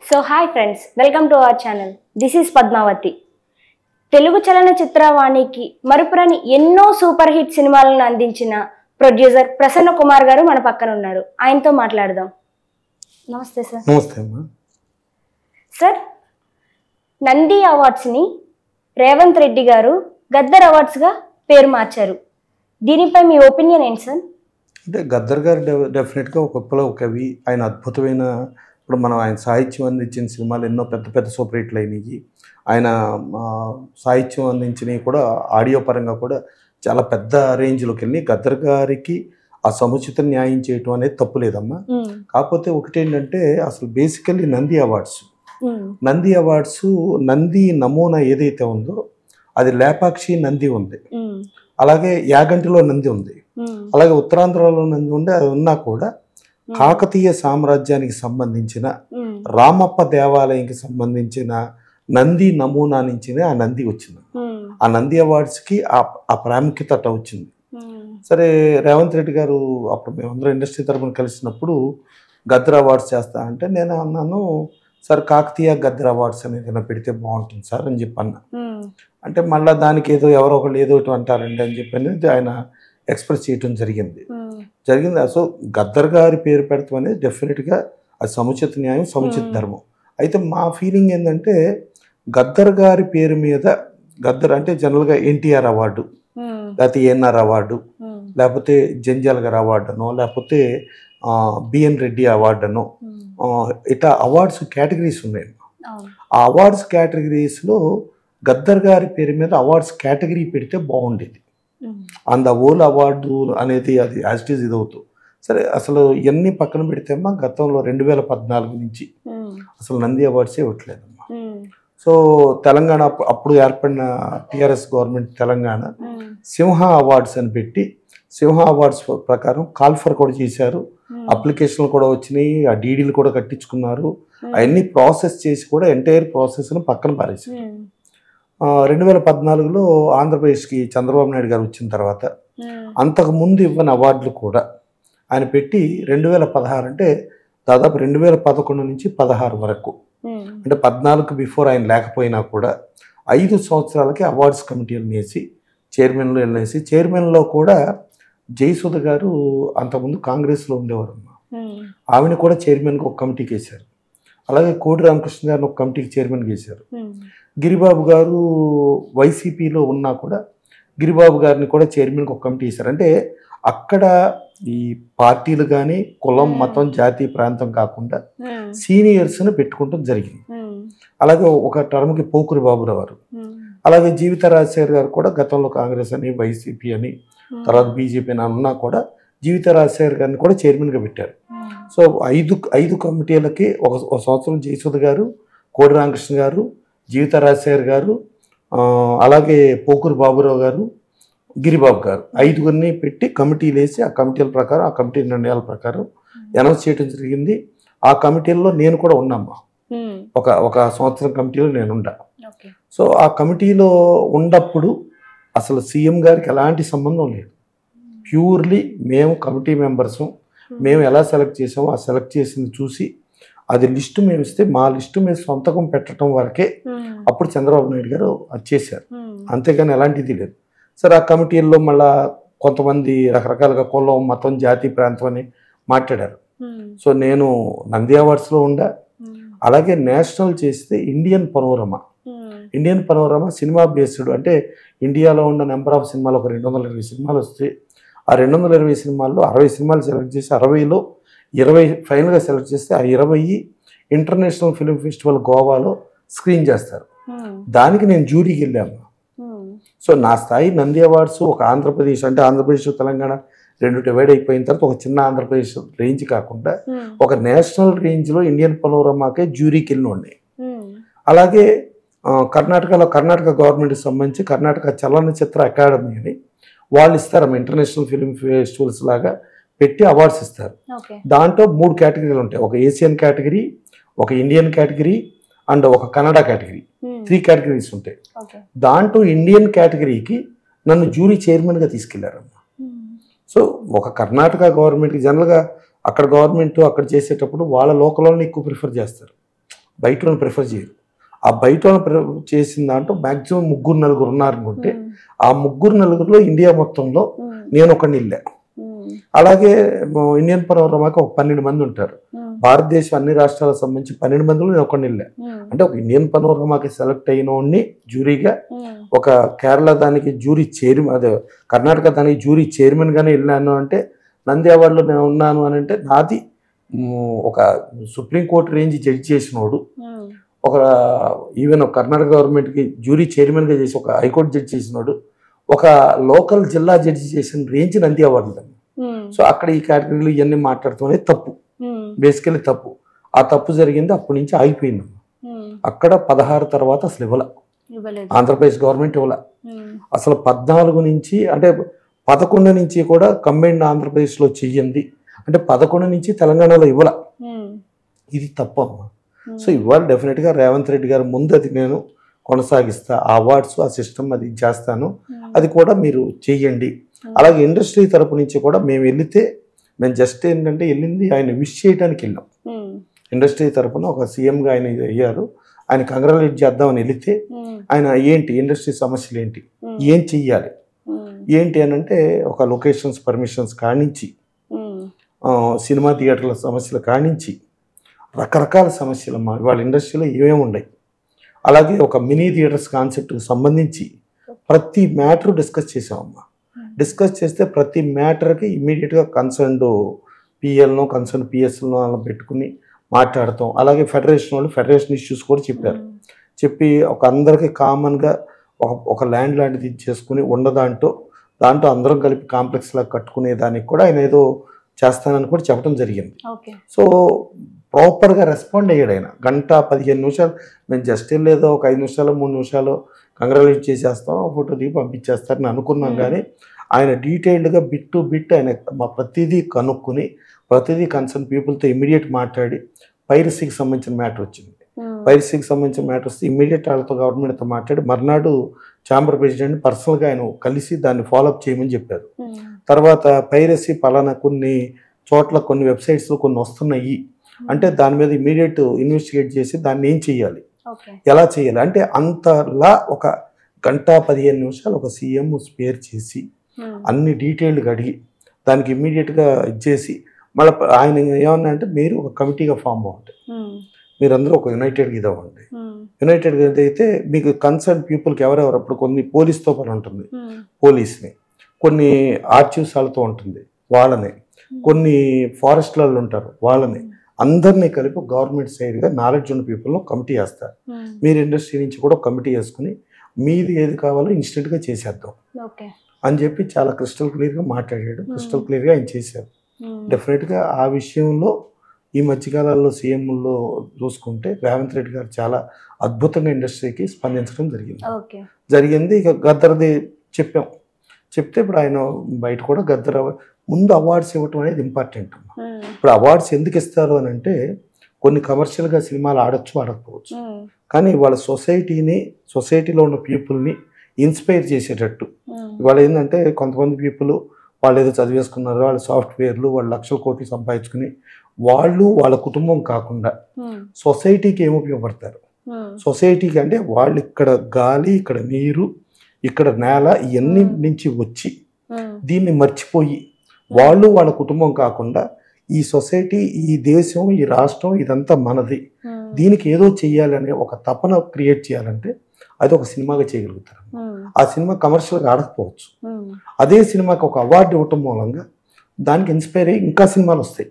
So hi friends, welcome to our channel. This is Padmavati. Telugu చలనచిత్రవాణికి మరుపురాని ఎన్నో super hit సినిమాలను అందించిన producer Prasanna Kumar గారు మన పక్కన ఉన్నారు. ఆయనతో మాట్లాడదాం. నమస్తే సార్. నమస్తే అమ్మా. సార్, నంది అవార్డ్స్ ని రేవంత్ రెడ్డి గారు గద్దర్ అవార్డ్స్ గా పేరు మార్చారు. దీనిపై మీ ఒపీనియన్ ఏంటి సార్? అంటే గద్దర్ గారు డెఫినెట్గా ఒక విప్లవ కవి. ఆయన అద్భుతమైన, ఇప్పుడు మనం ఆయన సాహిత్యం అందించిన సినిమాలు ఎన్నో పెద్ద పెద్ద సూపర్ హిట్లు అయినాయి. ఆయన సాహిత్యం అందించినవి కూడా ఆడియో పరంగా కూడా చాలా పెద్ద రేంజ్లోకి వెళ్ళి గద్దర్ గారికి ఆ సముచిత న్యాయం చేయటం అనేది తప్పు లేదమ్మా. కాకపోతే ఒకటేంటంటే అసలు బేసికల్లీ నంది అవార్డ్స్ నంది నమూనా ఏదైతే ఉందో అది లేపాక్షి నంది ఉంది, అలాగే యాగంటిలో నంది ఉంది, అలాగే ఉత్తరాంధ్రలో నంది ఉంది. అది ఉన్నా కూడా కాకతీయ సామ్రాజ్యానికి సంబంధించిన రామప్ప దేవాలయానికి సంబంధించిన నంది నమూనా నుంచి ఆ నంది వచ్చింది. ఆ నంది అవార్డ్స్కి ఆ ప్రాముఖ్యత అట్లా వచ్చింది. సరే, రేవంత్ రెడ్డి గారు అప్పుడు మేమందరం ఇండస్ట్రీ తరఫున కలిసినప్పుడు గద్దర్ అవార్డ్స్ చేస్తా అంటే నేను అన్నాను, సార్ కాకతీయ గద్దర్ అవార్డ్స్ అనేది పెడితే బాగుంటుంది సార్ అని చెప్పి అన్నా. అంటే మళ్ళీ దానికి ఏదో ఎవరో ఒకళ్ళు ఏదో ఒకటి అంటారండి అని చెప్పి అనేది ఆయన ఎక్స్ప్రెస్ చేయటం జరిగింది. సో గద్దర్ గారి పేరు పెడతాం అనేది డెఫినెట్గా అది సముచిత న్యాయం, సముచిత ధర్మం. అయితే మా ఫీలింగ్ ఏంటంటే గద్దర్ గారి పేరు మీద గద్దర్ అంటే జనరల్గా ఎన్టీఆర్ అవార్డు, లేకపోతే ఏఎన్ఆర్ అవార్డు, లేకపోతే జంజాల్ గారి అవార్డు అనో, లేకపోతే బిఎన్ రెడ్డి అవార్డు అనో, ఇట్లా అవార్డ్స్ కేటగిరీస్ ఉన్నాయి. ఆ అవార్డ్స్ కేటగిరీస్లో గద్దర్ గారి పేరు మీద అవార్డ్స్ కేటగిరీ పెడితే బాగుండేది. అండ్ ఓల్ అవార్డు అనేది అది యాజ్ ఇట్ ఈజ్ ఇదవుతూ. సరే, అసలు ఇవన్నీ పక్కన పెడితేమ్మా గతంలో 2014 నుంచి అసలు నంది అవార్డ్సే ఇవ్వట్లేదమ్మా. సో తెలంగాణ అప్పుడు ఏర్పడిన టీఆర్ఎస్ గవర్నమెంట్ తెలంగాణ సింహ అవార్డ్స్ అని పెట్టి సింహ అవార్డ్స్ ప్రకారం కాల్ఫర్ కూడా చేశారు, అప్లికేషన్లు కూడా వచ్చినాయి, ఆ డీడీలు కూడా కట్టించుకున్నారు. అవన్నీ ప్రాసెస్ చేసి కూడా ఎంటైర్ ప్రాసెస్ను పక్కన పారేశారు. 2014లో ఆంధ్రప్రదేశ్కి చంద్రబాబు నాయుడు గారు వచ్చిన తర్వాత అంతకుముందు ఇవ్వని అవార్డులు కూడా ఆయన పెట్టి 2016 అంటే దాదాపు 2011 నుంచి 16 వరకు, అంటే 14 బిఫోర్ ఆయన లేకపోయినా కూడా 5 సంవత్సరాలకి అవార్డ్స్ కమిటీలను వేసి చైర్మన్లు వెళ్ళేసి, చైర్మన్లో కూడా జయసుధ గారు అంతకుముందు కాంగ్రెస్లో ఉండేవారమ్మా, ఆమెను కూడా చైర్మన్కి ఒక కమిటీకి వేశారు. అలాగే కోడి రామకృష్ణ గారిని ఒక కమిటీకి చైర్మన్కి వేశారు. గిరిబాబు గారు వైసీపీలో ఉన్నా కూడా గిరిబాబు గారిని కూడా చైర్మన్కి ఒక కమిటీ వేశారు. అంటే అక్కడ ఈ పార్టీలు కానీ కులం, మతం, జాతి, ప్రాంతం కాకుండా సీనియర్స్ని పెట్టుకుంటూ జరిగింది. అలాగే ఒక టర్మ్కి పోకురి బాబురావు గారు, అలాగే జీవిత రాజశేఖర్ గారు కూడా గతంలో కాంగ్రెస్ అని, వైసీపీ అని, తర్వాత బీజేపీ అని ఉన్నా కూడా జీవిత రాజశేఖర్ గారిని కూడా చైర్మన్గా పెట్టారు. సో ఐదు కమిటీలకి ఒక సంవత్సరం జయసుధ గారు, కోడి రామకృష్ణ గారు, జీవిత రాజశేఖర్ గారు, అలాగే పోకూరు బాబురావు గారు, గిరిబాబు గారు, 5గురిని పెట్టి కమిటీలు వేసి ఆ కమిటీల ప్రకారం, ఆ కమిటీ నిర్ణయాల ప్రకారం అనౌన్స్ చేయడం జరిగింది. ఆ కమిటీల్లో నేను కూడా ఉన్నామ్మా. ఒక సంవత్సరం కమిటీలో నేను ఉండా. సో ఆ కమిటీలో ఉన్నప్పుడు అసలు సీఎం గారికి ఎలాంటి సంబంధం లేదు. ప్యూర్లీ మేము కమిటీ మెంబర్స్, మేము ఎలా సెలెక్ట్ చేసామో ఆ సెలెక్ట్ చేసింది చూసి అది లిస్టు మేము ఇస్తే మా లిస్టు మీద సంతకం పెట్టడం వరకే అప్పుడు చంద్రబాబు నాయుడు గారు అది చేశారు. అంతేగాని ఎలాంటిది లేదు. సరే, ఆ కమిటీల్లో మళ్ళా కొంతమంది రకరకాలుగా కులం, మతం, జాతి, ప్రాంతం అని మాట్లాడారు. సో నేను నంది అవార్డ్స్లో ఉండా. అలాగే నేషనల్ చేస్తే ఇండియన్ పనోరమా సినిమా బేస్డ్, అంటే ఇండియాలో ఉన్న నెంబర్ ఆఫ్ సినిమాలు ఒక 220 సినిమాలు వస్తే ఆ 220 సినిమాల్లో 60 సినిమాలు సెలెక్ట్ చేసి 60లో 20 ఫైనల్గా సెలెక్ట్ చేస్తే ఆ 20 ఇంటర్నేషనల్ ఫిల్మ్ ఫెస్టివల్ గోవాలో స్క్రీన్ చేస్తారు. దానికి నేను జ్యూరీకి వెళ్ళాను. సో నా స్థాయి నంది అవార్డ్స్ ఒక ఆంధ్రప్రదేశ్, అంటే ఆంధ్రప్రదేశ్ తెలంగాణ 2 డివైడ్ అయిపోయిన తర్వాత ఒక చిన్న ఆంధ్రప్రదేశ్ రేంజ్ కాకుండా ఒక నేషనల్ రేంజ్లో ఇండియన్ పనోరమాకే జ్యూరీకి వెళ్ళి ఉన్నాయి. అలాగే కర్ణాటక గవర్నమెంట్కి సంబంధించి కర్ణాటక చలనచిత్ర అకాడమీ అని వాళ్ళు ఇస్తారు, ఇంటర్నేషనల్ ఫిల్మ్ ఫెస్టివల్స్ లాగా పెట్టి అవార్డ్స్ ఇస్తారు. దాంట్లో 3 కేటగిరీలు ఉంటాయి. ఒక ఏషియన్ కేటగిరీ, ఒక ఇండియన్ కేటగిరీ అండ్ ఒక కన్నడ కేటగిరీ, 3 కేటగిరీస్ ఉంటాయి. దాంట్లో ఇండియన్ కేటగిరీకి నన్ను జ్యూరీ చైర్మన్గా తీసుకెళ్లారమ్మా. సో ఒక కర్ణాటక గవర్నమెంట్కి జనరల్గా అక్కడ గవర్నమెంట్ అక్కడ చేసేటప్పుడు వాళ్ళ లోకల్లోనే ఎక్కువ ప్రిఫర్ చేస్తారు. బయట వాళ్ళని ప్రిఫర్ చేయరు. ఆ బయట వాళ్ళని చేసిన దాంట్లో మ్యాక్సిమం 3-4 ఉన్నారనుకుంటే ఆ 3-4లో ఇండియా మొత్తంలో నేను ఒకడిని వెళ్ళా. అలాగే ఇండియన్ పనోరమాకి ఒక 12 మంది ఉంటారు. భారతదేశం అన్ని రాష్ట్రాలకు సంబంధించి 12 మందిలో నేను ఒకడిని వెళ్ళా. అంటే ఒక ఇండియన్ పనోరమాకి సెలెక్ట్ అయిన వాడిని జ్యూరీగా, ఒక కేరళ దానికి జ్యూరీ చైర్మన్, అదే కర్ణాటక దానికి జ్యూరీ చైర్మన్గానే వెళ్ళాను. అంటే నంది అవార్డులో నేను ఉన్నాను అని అంటే నాది ఒక సుప్రీంకోర్టు రేంజ్ జడ్జి చేసినోడు, ఒక ఈవెన్ ఒక కర్ణాటక గవర్నమెంట్కి జ్యూరీ చైర్మన్గా చేసి ఒక హైకోర్టు జడ్జి చేసినోడు, ఒక లోకల్ జిల్లా జడ్జి చేసిన రేంజ్ నంది అవార్డులు. సో అక్కడ ఈ కేటగిరీలు ఇవన్నీ మాట్లాడుతూనే తప్పు, బేసికలీ తప్పు. ఆ తప్పు జరిగింది, అప్పటి నుంచి ఆగిపోయింది. అక్కడ 16 తర్వాత అసలు ఇవ్వలేదు, ఆంధ్రప్రదేశ్ గవర్నమెంట్ ఇవ్వాల. అసలు 14 నుంచి అంటే 11 నుంచి కూడా కంబైన్డ్ ఆంధ్రప్రదేశ్లో చెయ్యింది, అంటే 11 నుంచి తెలంగాణలో ఇవ్వాల. ఇది తప్పమ్మా. సో ఇవాళ డెఫినెట్గా రేవంత్ రెడ్డి గారు ముందు అది నేను కొనసాగిస్తా, ఆ అవార్డ్స్ ఆ సిస్టమ్ అది చేస్తాను, అది కూడా మీరు చెయ్యండి. అలాగే ఇండస్ట్రీ తరపు నుంచి కూడా మేము వెళితే, మేము జస్ట్ ఏంటంటే వెళ్ళింది ఆయన విష్ చేయడానికి వెళ్ళాం. ఇండస్ట్రీ తరపున ఒక సీఎంగా ఆయన అయ్యారు, ఆయన కంగ్రాచులేట్ చేద్దామని వెళితే ఆయన ఏంటి ఇండస్ట్రీ సమస్యలు ఏంటి, ఏం చెయ్యాలి ఏంటి అని అంటే ఒక లొకేషన్స్ పర్మిషన్స్ కానించి, సినిమా థియేటర్ల సమస్యలు కానించి రకరకాల సమస్యలు అమ్మా వాళ్ళ ఇండస్ట్రీలో ఏమేమి ఉన్నాయి. అలాగే ఒక మినీ థియేటర్స్ కాన్సెప్ట్కి సంబంధించి ప్రతి మ్యాటర్ డిస్కస్ చేసామమ్మా. డిస్కస్ చేస్తే ప్రతి మ్యాటర్కి ఇమ్మీడియట్గా కన్సర్న్డ్ పిఎల్నో కన్సర్న్ పిఎస్ఎల్నో అలా పెట్టుకుని మాట్లాడతాం. అలాగే ఫెడరేషన్ వాళ్ళు ఫెడరేషన్ ఇష్యూస్ కూడా చెప్పారు. చెప్పి ఒక అందరికీ కామన్గా ఒక ల్యాండ్ లాంటిది చేసుకుని ఉండదాంట్లో అందరం కలిపి కాంప్లెక్స్ లాగా కట్టుకునే దానికి కూడా ఆయన ఏదో చేస్తానని కూడా చెప్పడం జరిగింది. సో ప్రాపర్గా రెస్పాండ్ అయ్యాడు ఆయన. 1-15 నిమిషాలు మేము జస్ట్ లేదో ఒక 5 నిమిషాలు 3 నిమిషాలు కంగ్రాచులేట్ చేసేస్తాం, ఫోటో దిగి పంపించేస్తారని అనుకున్నాం. కానీ ఆయన డీటెయిల్డ్గా బిట్ టు బిట్ ఆయన మా ప్రతిదీ కనుక్కుని ప్రతిదీ కన్సర్న్ పీపుల్తో ఇమ్మీడియట్ మాట్లాడి పైరసీకి సంబంధించిన మ్యాటర్ వచ్చింది. పైరసీకి సంబంధించిన మ్యాటర్ వస్తే ఇమ్మీడియట్ వాళ్ళతో గవర్నమెంట్తో మాట్లాడి మర్నాడు ఛాంబర్ ప్రెసిడెంట్ పర్సనల్గా ఆయన కలిసి దాన్ని ఫాలోఅప్ చేయమని చెప్పారు. తర్వాత పైరసీ పలానా కొన్ని చోట్ల కొన్ని వెబ్సైట్స్లో కొన్ని వస్తున్నాయి అంటే దాని మీద ఇమీడియట్ ఇన్వెస్టిగేట్ చేసి దాన్ని ఏం చేయాలి, ఎలా చేయాలి అంటే అంతలా ఒక 1-15 నిమిషాలు ఒక సీఎం స్పేర్ చేసి అన్ని డీటెయిల్డ్గా అడిగి దానికి ఇమ్మీడియట్గా ఇచ్చేసి మళ్ళీ ఆయన ఏమన్నా అంటే మీరు ఒక కమిటీగా ఫామ్ అవ్వండి, మీరందరూ ఒక యునైటెడ్గా ఇదవ్వండి. యునైటెడ్గా అయితే మీకు కన్సర్న్ పీపుల్కి ఎవరెవరు అప్పుడు కొన్ని పోలీస్తో పని ఉంటుంది, పోలీస్ని, కొన్ని ఆర్చివ్స్ వాళ్ళతో ఉంటుంది వాళ్ళని, కొన్ని ఫారెస్ట్ వాళ్ళు ఉంటారు వాళ్ళని, అందరినీ కలిపి గవర్నమెంట్ సైడ్గా నాలెడ్జ్ ఉన్న పీపుల్లో కమిటీ వేస్తారు. మీరు ఇండస్ట్రీ నుంచి కూడా కమిటీ వేసుకుని మీది ఏది కావాలో ఇన్స్టెంట్గా చేసేద్దాం అని చెప్పి చాలా క్రిస్టల్ క్లియర్గా మాట్లాడాడు. క్రిస్టల్ క్లియర్గా ఆయన చేశారు. డెఫినెట్గా ఆ విషయంలో ఈ మధ్యకాలంలో సీఎంలో చూసుకుంటే రేవంత్ రెడ్డి గారు చాలా అద్భుతంగా ఇండస్ట్రీకి స్పందించడం జరిగింది. ఇక గద్దర్ది చెప్తే ఇప్పుడు ఆయన బయట కూడా గద్దర్ ముందు అవార్డ్స్ ఇవ్వటం అనేది ఇంపార్టెంట్. ఇప్పుడు అవార్డ్స్ ఎందుకు ఇస్తారు అని అంటే కొన్ని కమర్షియల్గా సినిమాలు ఆడొచ్చు ఆడకపోవచ్చు, కానీ వాళ్ళ సొసైటీలో ఉన్న పీపుల్ని ఇన్స్పైర్ చేసేటట్టు ఇవాళ ఏంటంటే కొంతమంది పీపుల్ వాళ్ళు ఏదో చదివేసుకున్నారు, వాళ్ళు సాఫ్ట్వేర్లు, వాళ్ళు లక్షల కోట్లు సంపాదించుకుని వాళ్ళు వాళ్ళ కుటుంబం కాకుండా సొసైటీకి ఏమి ఉపయోగపడతారు, సొసైటీకి అంటే వాళ్ళు ఇక్కడ గాలి, ఇక్కడ నీరు, ఇక్కడ నేల ఇవన్నీ నుంచి వచ్చి దీన్ని మర్చిపోయి వాళ్ళు వాళ్ళ కుటుంబం కాకుండా ఈ సొసైటీ, ఈ దేశం, ఈ రాష్ట్రం ఇదంతా మనది, దీనికి ఏదో చెయ్యాలనే ఒక తపన క్రియేట్ చేయాలంటే అది ఒక సినిమాగా చేయగలుగుతారు. ఆ సినిమా కమర్షియల్గా ఆడకపోవచ్చు, అదే సినిమాకి ఒక అవార్డు ఇవ్వటం మూలంగా దానికి ఇన్స్పైర్ అయ్యి ఇంకా సినిమాలు వస్తాయి.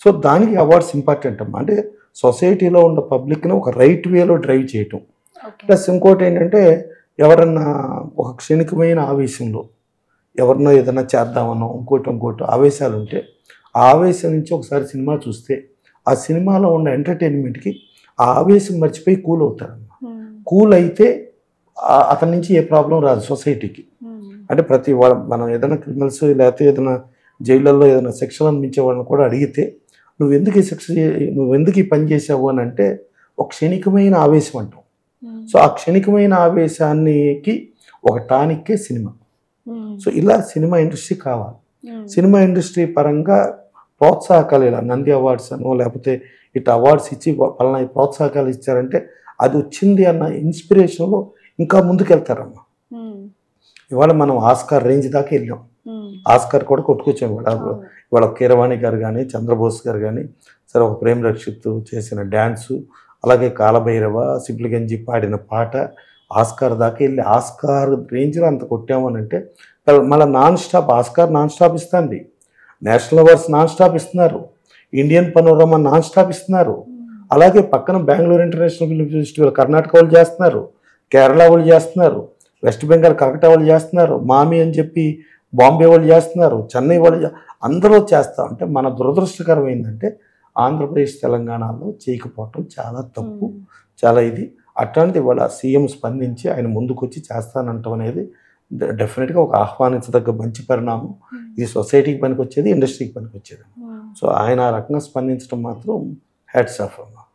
సో దానికి అవార్డ్స్ ఇంపార్టెంట్ అమ్మా. అంటే సొసైటీలో ఉన్న పబ్లిక్ని ఒక రైట్ వేలో డ్రైవ్ చేయటం. ప్లస్ ఇంకోటి ఏంటంటే ఎవరన్నా ఒక క్షణికమైన ఆవేశంలో ఎవరినో ఏదైనా చేద్దామనో ఇంకోటి ఆవేశాలు ఉంటే ఆ ఆవేశం నుంచి ఒకసారి సినిమా చూస్తే ఆ సినిమాలో ఉన్న ఎంటర్టైన్మెంట్కి ఆ ఆవేశం మర్చిపోయి కూల్ అవుతారన్న. కూల్ అయితే అతని నుంచి ఏ ప్రాబ్లం రాదు సొసైటీకి. అంటే ప్రతి మనం ఏదైనా క్రిమినల్స్ లేకపోతే ఏదైనా జైళ్ళల్లో ఏదైనా శిక్షలు అనిపించే వాళ్ళని కూడా అడిగితే నువ్వు ఎందుకు ఈ పని చేసావు అని అంటే ఒక క్షణికమైన ఆవేశం అంటాం. సో ఆ క్షణికమైన ఆవేశానికి ఒక టానిక్కే సినిమా. సో ఇలా సినిమా ఇండస్ట్రీ కావాలి. సినిమా ఇండస్ట్రీ పరంగా ప్రోత్సాహకాలు ఇలా నంది అవార్డ్స్ అనో లేకపోతే ఇట్లా అవార్డ్స్ ఇచ్చి పలానా ప్రోత్సాహకాలు ఇచ్చారంటే అది వచ్చింది అన్న ఇన్స్పిరేషన్లో ఇంకా ముందుకెళ్తారమ్మా. ఇవాళ మనం ఆస్కార్ రేంజ్ దాకా వెళ్ళాం, ఆస్కార్ కూడా కొట్టుకొచ్చాం. ఇవాళ కీరవాణి గారు కానీ చంద్రబోస్ గారు కానీ సరే ఒక ప్రేమ్ రక్షిత్ చేసిన డ్యాన్సు, అలాగే కాలభైరవ సిప్లిగంజి పాడిన పాట ఆస్కార్ దాకా వెళ్ళి ఆస్కార్ రేంజ్లో అంత కొట్టామని అంటే మళ్ళీ non stop Oscar non stop ఇస్తుంది, నేషనల్ అవార్డ్స్ నాన్ స్టాప్ ఇస్తున్నారు, ఇండియన్ పనోరమా నాన్ స్టాప్ ఇస్తున్నారు. అలాగే పక్కన Bengaluru international film festival Karnataka వాళ్ళు చేస్తున్నారు, కేరళ వాళ్ళు చేస్తున్నారు, వెస్ట్ బెంగాల్ కలకట్టా వాళ్ళు చేస్తున్నారు, మామి అని చెప్పి బాంబే వాళ్ళు చేస్తున్నారు, చెన్నై వాళ్ళు అందరూ చేస్తా ఉంటే మన దురదృష్టకరం ఏంటంటే ఆంధ్రప్రదేశ్ తెలంగాణలో చేయకపోవటం చాలా తప్పు, చాలా ఇది. అట్లాంటిది ఇవాళ సీఎం స్పందించి ఆయన ముందుకొచ్చి చేస్తానంటాం అనేది డెఫినెట్గా ఒక ఆహ్వానించదగ్గ మంచి పరిణామం. ఇది సొసైటీకి పనికి వచ్చేది, ఇండస్ట్రీకి పనికి వచ్చేది. సో ఆయన ఆ రకంగా స్పందించడం మాత్రం హ్యాట్స్ ఆఫ్.